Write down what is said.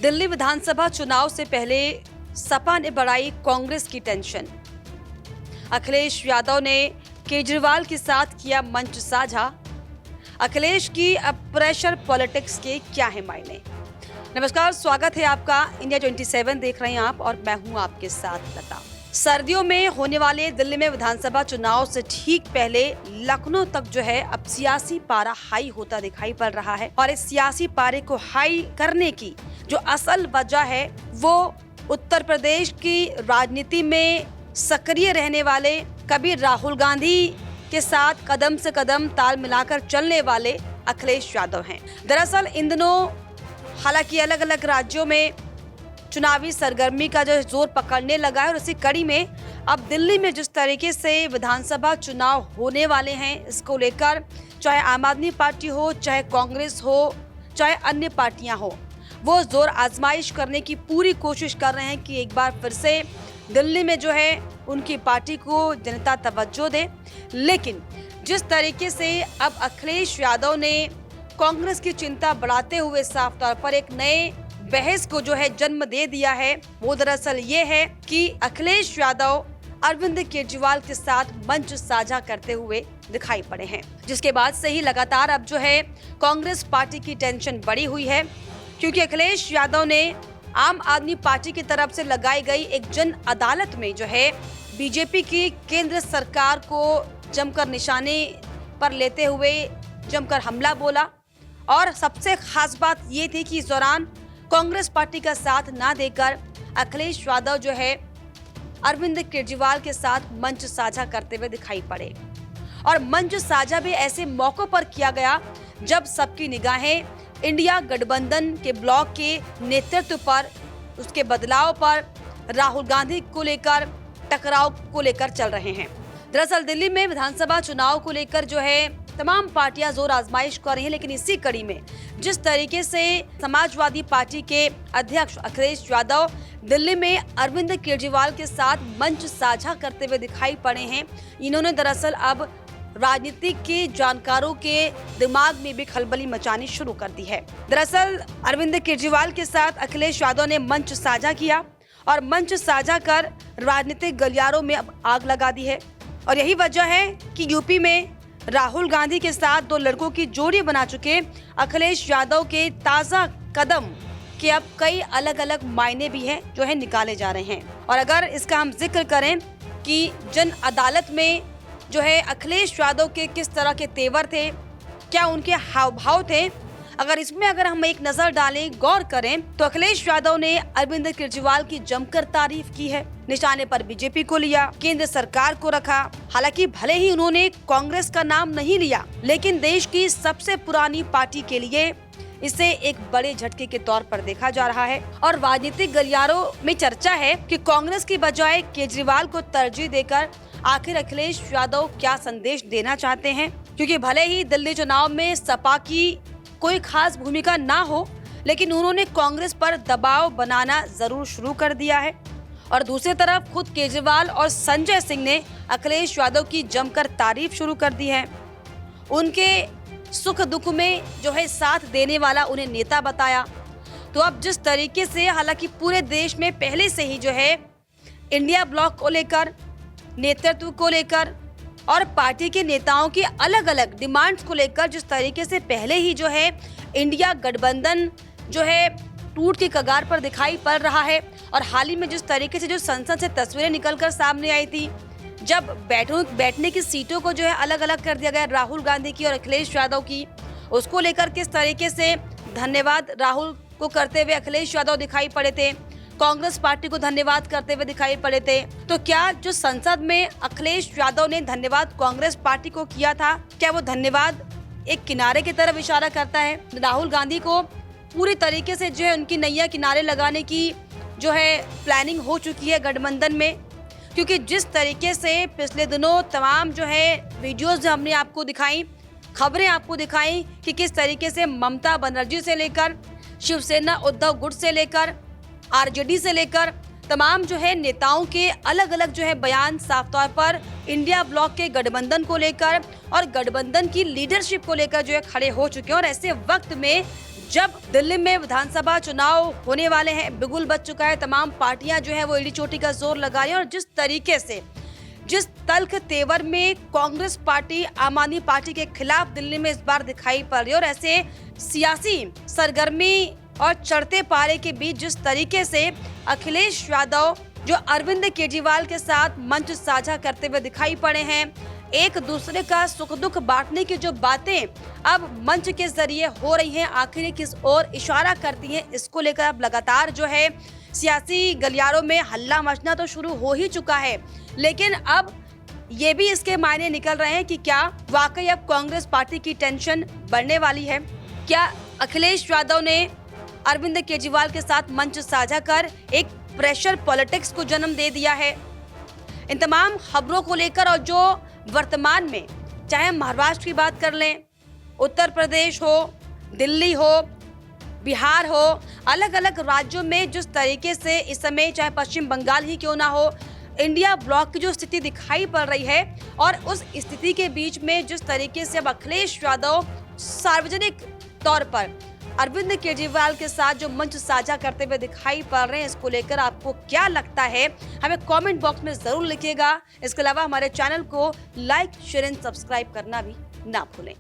दिल्ली विधानसभा चुनाव से पहले सपा ने बढ़ाई कांग्रेस की टेंशन। अखिलेश यादव ने केजरीवाल के साथ किया मंच साझा। अखिलेश की अब प्रेशर पॉलिटिक्स के क्या है मायने। नमस्कार, स्वागत है आपका। इंडिया 27 देख रहे हैं आप और मैं हूं आपके साथ लता। सर्दियों में होने वाले दिल्ली में विधानसभा चुनाव से ठीक पहले लखनऊ तक जो है अब सियासी पारा हाई होता दिखाई पड़ रहा है और इस सियासी पारे को हाई करने की जो असल वजह है वो उत्तर प्रदेश की राजनीति में सक्रिय रहने वाले, कभी राहुल गांधी के साथ कदम से कदम ताल मिलाकर चलने वाले अखिलेश यादव हैं। दरअसल इन दिनों हालांकि अलग अलग राज्यों में चुनावी सरगर्मी का जो जोर पकड़ने लगा है और इसी कड़ी में अब दिल्ली में जिस तरीके से विधानसभा चुनाव होने वाले हैं, इसको लेकर चाहे आम आदमी पार्टी हो, चाहे कांग्रेस हो, चाहे अन्य पार्टियां हो, वो जोर आजमाइश करने की पूरी कोशिश कर रहे हैं कि एक बार फिर से दिल्ली में जो है उनकी पार्टी को जनता तवज्जो दे। लेकिन जिस तरीके से अब अखिलेश यादव ने कांग्रेस की चिंता बढ़ाते हुए साफ तौर पर एक नए बहस को जो है जन्म दे दिया है, वो दरअसल ये है कि अखिलेश यादव अरविंद केजरीवाल के साथ मंच साझा करते हुए दिखाई पड़े हैं, जिसके बाद से ही लगातार अब जो है कांग्रेस पार्टी की टेंशन बढ़ी हुई है, क्योंकि अखिलेश यादव ने आम आदमी पार्टी की तरफ से लगाई गई एक जन अदालत में जो है बीजेपी की केंद्र सरकार को जमकर निशाने पर लेते हुए जमकर हमला बोला। और सबसे खास बात ये थी कि इस दौरान कांग्रेस पार्टी का साथ ना देकर अखिलेश यादव जो है अरविंद केजरीवाल के साथ मंच साझा करते हुए दिखाई पड़े। और मंच साझा भी ऐसे मौकों पर किया गया जब सबकी निगाहें इंडिया गठबंधन के ब्लॉक के नेतृत्व पर, उसके बदलाव पर, राहुल गांधी को लेकर, टकराव को लेकर चल रहे हैं। दरअसल दिल्ली में विधानसभा चुनाव को लेकर जो है तमाम पार्टियां जोर आजमाइश कर रही हैं, लेकिन इसी कड़ी में जिस तरीके से समाजवादी पार्टी के अध्यक्ष अखिलेश यादव दिल्ली में अरविंद केजरीवाल के साथ मंच साझा करते हुए दिखाई पड़े हैं, इन्होंने दरअसल अब राजनीतिक के जानकारों के दिमाग में भी खलबली मचानी शुरू कर दी है। दरअसल अरविंद केजरीवाल के साथ अखिलेश यादव ने मंच साझा किया और मंच साझा कर राजनीतिक गलियारों में अब आग लगा दी है। और यही वजह है कि यूपी में राहुल गांधी के साथ दो लड़कों की जोड़ी बना चुके अखिलेश यादव के ताजा कदम के अब कई अलग अलग मायने भी हैं जो है निकाले जा रहे हैं। और अगर इसका हम जिक्र करें कि जन अदालत में जो है अखिलेश यादव के किस तरह के तेवर थे, क्या उनके हाव भाव थे, अगर हम एक नजर डालें, गौर करें तो अखिलेश यादव ने अरविंद केजरीवाल की जमकर तारीफ की है, निशाने पर बीजेपी को लिया, केंद्र सरकार को रखा। हालांकि भले ही उन्होंने कांग्रेस का नाम नहीं लिया, लेकिन देश की सबसे पुरानी पार्टी के लिए इसे एक बड़े झटके के तौर पर देखा जा रहा है। और राजनीतिक गलियारों में चर्चा है कि कांग्रेस की बजाय केजरीवाल को तरजीह देकर आखिर अखिलेश यादव क्या संदेश देना चाहते हैं, क्योंकि भले ही दिल्ली चुनाव में सपा की कोई खास भूमिका ना हो, लेकिन उन्होंने कांग्रेस पर दबाव बनाना जरूर शुरू कर दिया है। और दूसरी तरफ खुद केजरीवाल और संजय सिंह ने अखिलेश यादव की जमकर तारीफ शुरू कर दी है। उनके सुख दुख में जो है साथ देने वाला उन्हें नेता बताया। तो अब जिस तरीके से हालांकि पूरे देश में पहले से ही जो है इंडिया ब्लॉक को लेकर, नेतृत्व को लेकर और पार्टी के नेताओं की अलग अलग डिमांड्स को लेकर जिस तरीके से पहले ही जो है इंडिया गठबंधन जो है टूट की कगार पर दिखाई पड़ रहा है। और हाल ही में जिस तरीके से जो संसद से तस्वीरें निकलकर सामने आई थी, जब बैठने की सीटों को जो है अलग अलग कर दिया गया राहुल गांधी की और अखिलेश यादव की, उसको लेकर किस तरीके से धन्यवाद राहुल को करते हुए अखिलेश यादव दिखाई पड़े थे, कांग्रेस पार्टी को धन्यवाद करते हुए दिखाई पड़े थे। तो क्या जो संसद में अखिलेश यादव ने धन्यवाद कांग्रेस पार्टी को किया था, क्या वो धन्यवाद एक किनारे की तरफ इशारा करता है? राहुल गांधी को पूरी तरीके से जो है उनकी नैया किनारे लगाने की जो है प्लानिंग हो चुकी है गठबंधन में, क्योंकि जिस तरीके से पिछले दिनों तमाम जो है वीडियोस जो हमने आपको दिखाई, खबरें आपको दिखाई कि किस तरीके से ममता बनर्जी से लेकर शिवसेना उद्धव गुट से लेकर आरजेडी से लेकर तमाम जो है नेताओं के अलग अलग जो है बयान साफ तौर पर इंडिया ब्लॉक के गठबंधन को लेकर और गठबंधन की लीडरशिप को लेकर जो है खड़े हो चुके हैं। और ऐसे वक्त में जब दिल्ली में विधानसभा चुनाव होने वाले हैं, बिगुल बज चुका है, तमाम पार्टियां जो है वो एड़ी चोटी का जोर लगा रही हैं और जिस तरीके से जिस तल्ख तेवर में कांग्रेस पार्टी आम आदमी पार्टी के खिलाफ दिल्ली में इस बार दिखाई पड़ रही है और ऐसे सियासी सरगर्मी और चढ़ते पारे के बीच जिस तरीके से अखिलेश यादव जो अरविंद केजरीवाल के साथ मंच साझा करते हुए दिखाई पड़े हैं, एक दूसरे का सुख दुख बांटने की जो बातें अब मंच के जरिए हो रही हैं, आखिर किस ओर इशारा करती हैं, इसको लेकर अब लगातार जो है सियासी गलियारों में हल्ला मचना तो शुरू हो ही चुका है। लेकिन अब ये भी इसके मायने निकल रहे हैं कि क्या वाकई अब कांग्रेस पार्टी की टेंशन बढ़ने वाली है। क्या अखिलेश यादव ने अरविंद केजरीवाल के साथ मंच साझा कर एक प्रेशर पॉलिटिक्स को जन्म दे दिया है। इन तमाम खबरों को लेकर और जो वर्तमान में चाहे महाराष्ट्र की बात कर लें, उत्तर प्रदेश हो, दिल्ली हो, बिहार हो, अलग अलग राज्यों में जिस तरीके से इस समय चाहे पश्चिम बंगाल ही क्यों ना हो, इंडिया ब्लॉक की जो स्थिति दिखाई पड़ रही है और उस स्थिति के बीच में जिस तरीके से अब अखिलेश यादव सार्वजनिक तौर पर अरविंद केजरीवाल के साथ जो मंच साझा करते हुए दिखाई पड़ रहे हैं, इसको लेकर आपको क्या लगता है हमें कमेंट बॉक्स में जरूर लिखिएगा। इसके अलावा हमारे चैनल को लाइक, शेयर एंड सब्सक्राइब करना भी ना भूलें।